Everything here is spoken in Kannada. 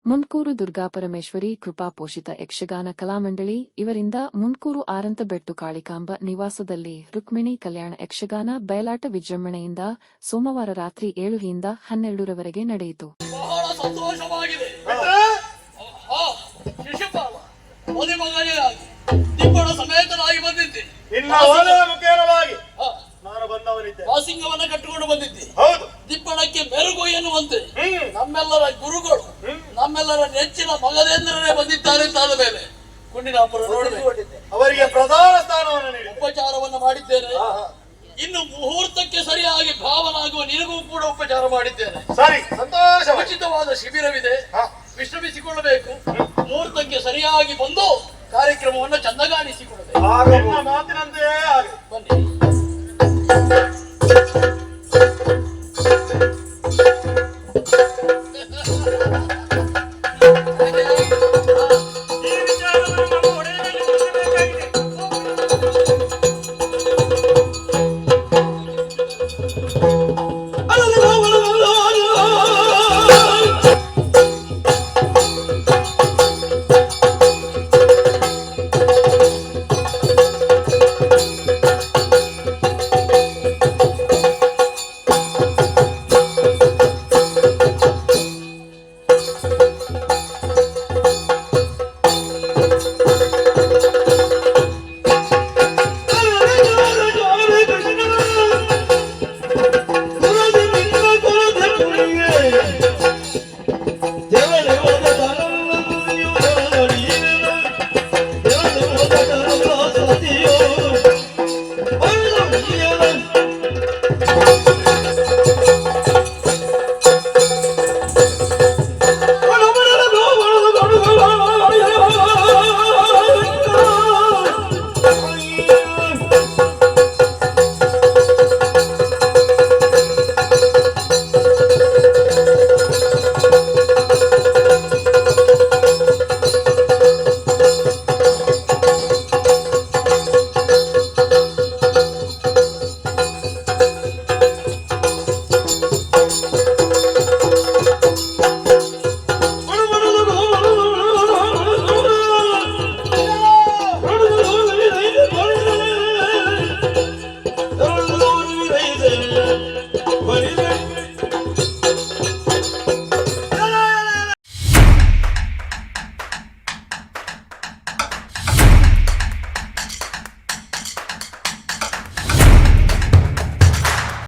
ಮುನ್ಕೂರು ದುರ್ಗಾಪರಮೇಶ್ವರಿ ಕೃಪಾ ಪೋಷಿತ ಯಕ್ಷಗಾನ ಕಲಾಮಂಡಳಿ ಇವರಿಂದ ಮುನ್ಕೂರು ಆರಂತಬೆಟ್ಟು ಕಾಳಿಕಾಂಬ ನಿವಾಸದಲ್ಲಿ ರುಕ್ಮಿಣಿ ಕಲ್ಯಾಣ ಯಕ್ಷಗಾನ ಬಯಲಾಟ ವಿಜೃಂಭಣೆಯಿಂದ ಸೋಮವಾರ ರಾತ್ರಿ 7ರಿಂದ 12ರವರೆಗೆ ನಡೆಯಿತು. ಬಹಳ ಸಂತೋಷವಾಗಿದೆ. ಶಿಶುಪಾಲ ದಿಬ್ಬಣ ಸಮೇತನಾಗಿ ಬಂದಿದ್ದೆ. ನಾನು ಬಂದವನಿದ್ದೆ. ವಾಸಿಂಗವನ್ನ ಕಟ್ಟಿಕೊಂಡು ಬಂದಿದ್ದೆ. ಹೌದು. ದಿಬ್ಬಣಕ್ಕೆ ಮೆರುಗು ಎನ್ನುವಂತೆ ನಮ್ಮೆಲ್ಲರ ಗುರುಗಳು ನಮ್ಮೆಲ್ಲರ ನೆಚ್ಚಿನ ಮಗದೇಂದ್ರನೇ ಬಂದಿದ್ದಾರೆ ಅಂತಾದ ಮೇಲೆ ಕುಂಡಿನಾಪುರ ನೋಡಬೇಕು. ಅವರಿಗೆ ಪ್ರಧಾನ ಸ್ಥಾನವನ್ನು ನೀಡಿ ಉಪಚಾರವನ್ನು ಮಾಡಿದ್ದೇನೆ. ಇನ್ನು ಮುಹೂರ್ತಕ್ಕೆ ಸರಿಯಾಗಿ ಭಾವನಾಗುವ ನಿನಗೂ ಕೂಡ ಉಪಚಾರ ಮಾಡಿದ್ದೇನೆ. ಸರಿ, ಸಂತೋಷ. ಉಚಿತವಾದ ಶಿಬಿರವಿದೆ, ವಿಶ್ರಮಿಸಿಕೊಳ್ಳಬೇಕು. ಮುಹೂರ್ತಕ್ಕೆ ಸರಿಯಾಗಿ ಬಂದು ಕಾರ್ಯಕ್ರಮವನ್ನು ಚಂದಗಾಣಿಸಿಕೊಳ್ಳಬೇಕು. ನಿಮ್ಮ ಮಾತಿನಂತೆ